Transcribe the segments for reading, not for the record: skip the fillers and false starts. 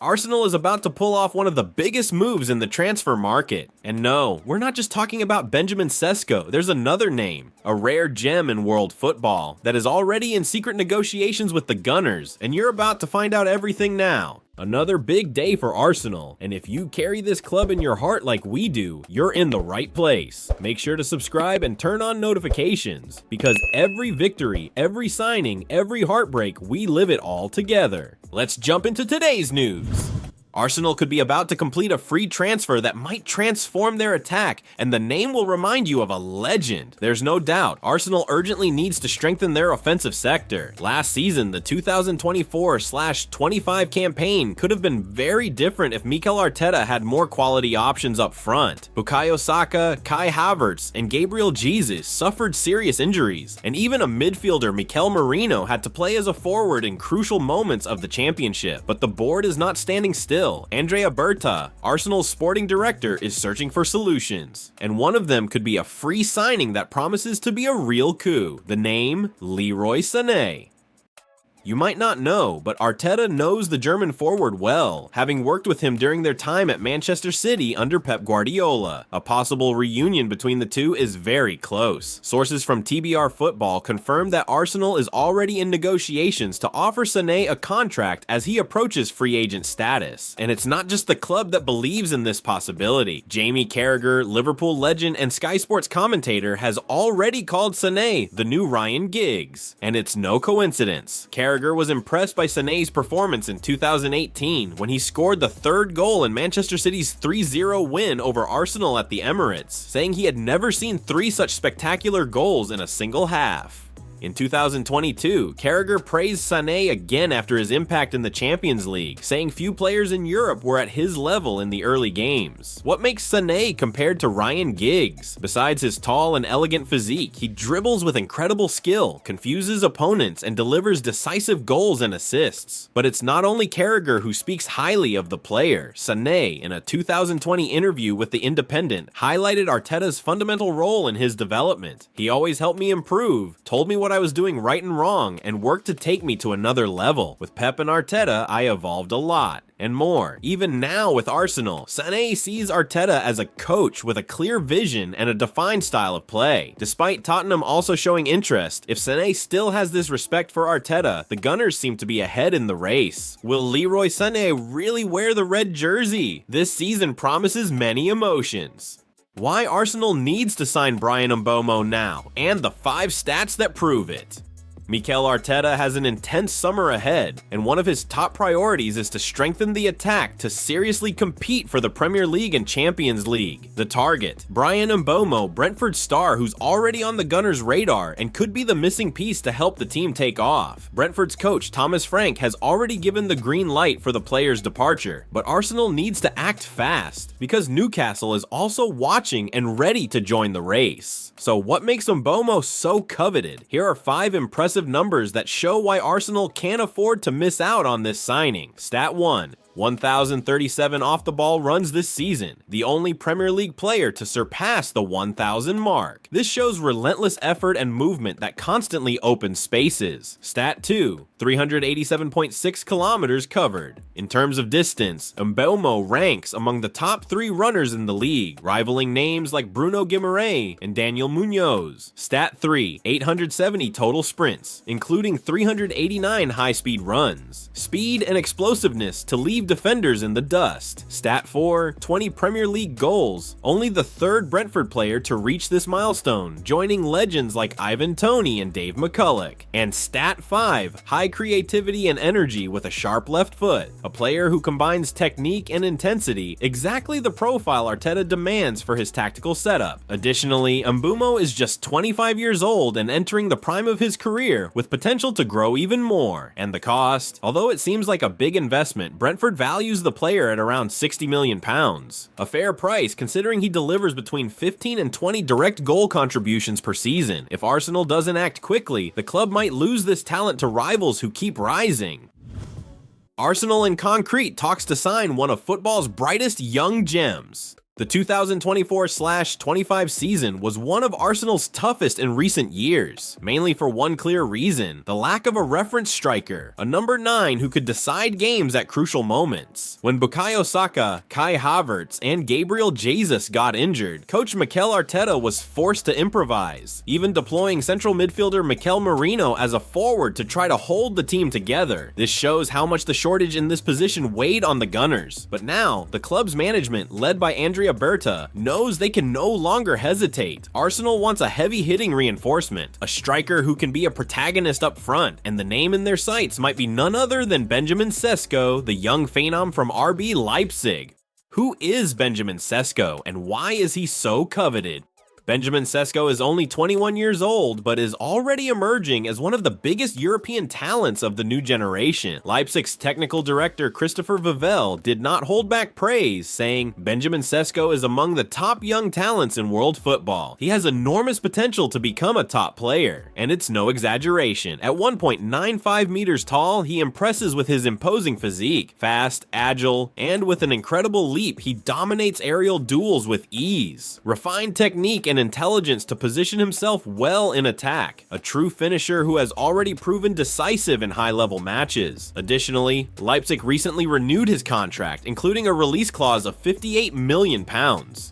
Arsenal is about to pull off one of the biggest moves in the transfer market. And no, we're not just talking about Benjamin Sesko, there's another name, a rare gem in world football, that is already in secret negotiations with the Gunners, and you're about to find out everything now. Another big day for Arsenal, and if you carry this club in your heart like we do, you're in the right place. Make sure to subscribe and turn on notifications, because every victory, every signing, every heartbreak, we live it all together. Let's jump into today's news. Arsenal could be about to complete a free transfer that might transform their attack, and the name will remind you of a legend. There's no doubt, Arsenal urgently needs to strengthen their offensive sector. Last season, the 2024/25 campaign could have been very different if Mikel Arteta had more quality options up front. Bukayo Saka, Kai Havertz, and Gabriel Jesus suffered serious injuries, and even a midfielder, Mikel Merino, had to play as a forward in crucial moments of the championship. But the board is not standing still. Andrea Berta, Arsenal's sporting director, is searching for solutions, and one of them could be a free signing that promises to be a real coup. The name, Leroy Sane. You might not know, but Arteta knows the German forward well, having worked with him during their time at Manchester City under Pep Guardiola. A possible reunion between the two is very close. Sources from TBR Football confirm that Arsenal is already in negotiations to offer Sane a contract as he approaches free agent status. And it's not just the club that believes in this possibility. Jamie Carragher, Liverpool legend and Sky Sports commentator, has already called Sane the new Ryan Giggs. And it's no coincidence. Carragher was impressed by Sané's performance in 2018 when he scored the third goal in Manchester City's 3-0 win over Arsenal at the Emirates, saying he had never seen 3 such spectacular goals in a single half. In 2022, Carragher praised Sane again after his impact in the Champions League, saying few players in Europe were at his level in the early games. What makes Sane compared to Ryan Giggs? Besides his tall and elegant physique, he dribbles with incredible skill, confuses opponents, and delivers decisive goals and assists. But it's not only Carragher who speaks highly of the player. Sane, in a 2020 interview with The Independent, highlighted Arteta's fundamental role in his development. "He always helped me improve, told me what I was doing right and wrong, and worked to take me to another level. With Pep and Arteta, I evolved a lot." And more. Even now with Arsenal, Sane sees Arteta as a coach with a clear vision and a defined style of play. Despite Tottenham also showing interest, if Sane still has this respect for Arteta, the Gunners seem to be ahead in the race. Will Leroy Sane really wear the red jersey? This season promises many emotions. Why Arsenal needs to sign Bryan Mbeumo now, and the 5 stats that prove it. Mikel Arteta has an intense summer ahead, and one of his top priorities is to strengthen the attack to seriously compete for the Premier League and Champions League. The target, Bryan Mbeumo, Brentford star who's already on the Gunners' radar and could be the missing piece to help the team take off. Brentford's coach Thomas Frank has already given the green light for the player's departure, but Arsenal needs to act fast, because Newcastle is also watching and ready to join the race. So what makes Mbeumo so coveted? Here are 5 impressive numbers that show why Arsenal can't afford to miss out on this signing. Stat 1. 1,037 off-the-ball runs this season, the only Premier League player to surpass the 1,000 mark. This shows relentless effort and movement that constantly opens spaces. Stat 2, 387.6 kilometers covered. In terms of distance, Mbeumo ranks among the top 3 runners in the league, rivaling names like Bruno Guimaraes and Daniel Munoz. Stat 3, 870 total sprints, including 389 high-speed runs. Speed and explosiveness to leave defenders in the dust. Stat 4, 20 Premier League goals, only the 3rd Brentford player to reach this milestone, joining legends like Ivan Toney and Dave McCulloch. And Stat 5, high creativity and energy with a sharp left foot, a player who combines technique and intensity, exactly the profile Arteta demands for his tactical setup. Additionally, Mbeumo is just 25 years old and entering the prime of his career, with potential to grow even more. And the cost? Although it seems like a big investment, Brentford values the player at around £60 million. A fair price considering he delivers between 15 and 20 direct goal contributions per season. If Arsenal doesn't act quickly, the club might lose this talent to rivals who keep rising. Arsenal in concrete talks to sign one of football's brightest young gems. The 2024/25 season was one of Arsenal's toughest in recent years, mainly for one clear reason: the lack of a reference striker, a number 9 who could decide games at crucial moments. When Bukayo Saka, Kai Havertz, and Gabriel Jesus got injured, coach Mikel Arteta was forced to improvise, even deploying central midfielder Mikel Merino as a forward to try to hold the team together. This shows how much the shortage in this position weighed on the Gunners. But now, the club's management, led by Andrea Berta, knows they can no longer hesitate. Arsenal wants a heavy-hitting reinforcement, a striker who can be a protagonist up front, and the name in their sights might be none other than Benjamin Sesko, the young phenom from RB Leipzig. Who is Benjamin Sesko, and why is he so coveted? Benjamin Sesko is only 21 years old, but is already emerging as one of the biggest European talents of the new generation. Leipzig's technical director Christopher Vivell did not hold back praise, saying, "Benjamin Sesko is among the top young talents in world football. He has enormous potential to become a top player." And it's no exaggeration. At 1.95 meters tall, he impresses with his imposing physique. Fast, agile, and with an incredible leap, he dominates aerial duels with ease. Refined technique and intelligence to position himself well in attack, a true finisher who has already proven decisive in high-level matches. Additionally, Leipzig recently renewed his contract, including a release clause of £58 million,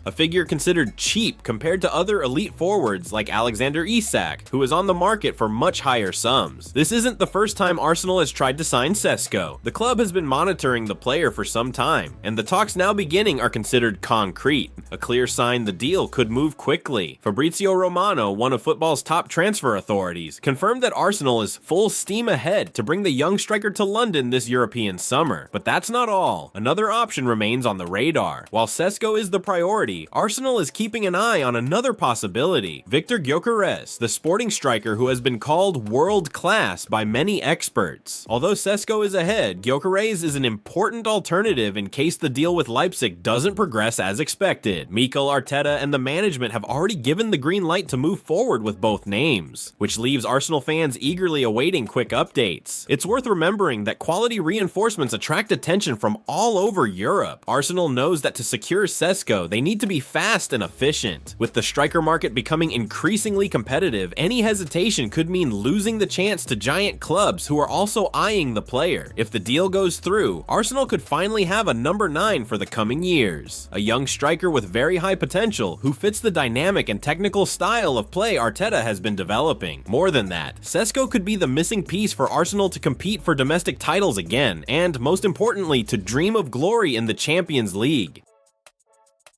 a figure considered cheap compared to other elite forwards like Alexander Isak, who is on the market for much higher sums. This isn't the first time Arsenal has tried to sign Sesko. The club has been monitoring the player for some time, and the talks now beginning are considered concrete, a clear sign the deal could move quickly. Fabrizio Romano, one of football's top transfer authorities, confirmed that Arsenal is full steam ahead to bring the young striker to London this European summer. But that's not all. Another option remains on the radar. While Sesko is the priority, Arsenal is keeping an eye on another possibility: Victor Gyökeres, the Sporting striker who has been called world-class by many experts. Although Sesko is ahead, Gyökeres is an important alternative in case the deal with Leipzig doesn't progress as expected. Mikel Arteta and the management have already given the green light to move forward with both names, which leaves Arsenal fans eagerly awaiting quick updates. It's worth remembering that quality reinforcements attract attention from all over Europe. Arsenal knows that to secure Sesko, they need to be fast and efficient. With the striker market becoming increasingly competitive, any hesitation could mean losing the chance to giant clubs who are also eyeing the player. If the deal goes through, Arsenal could finally have a number 9 for the coming years, a young striker with very high potential who fits the dynamic and technical style of play Arteta has been developing. More than that, Sesko could be the missing piece for Arsenal to compete for domestic titles again, and most importantly, to dream of glory in the Champions League.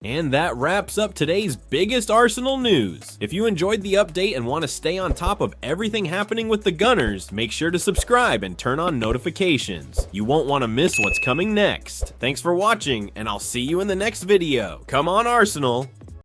And that wraps up today's biggest Arsenal news. If you enjoyed the update and want to stay on top of everything happening with the Gunners, make sure to subscribe and turn on notifications. You won't want to miss what's coming next. Thanks for watching, and I'll see you in the next video. Come on, Arsenal!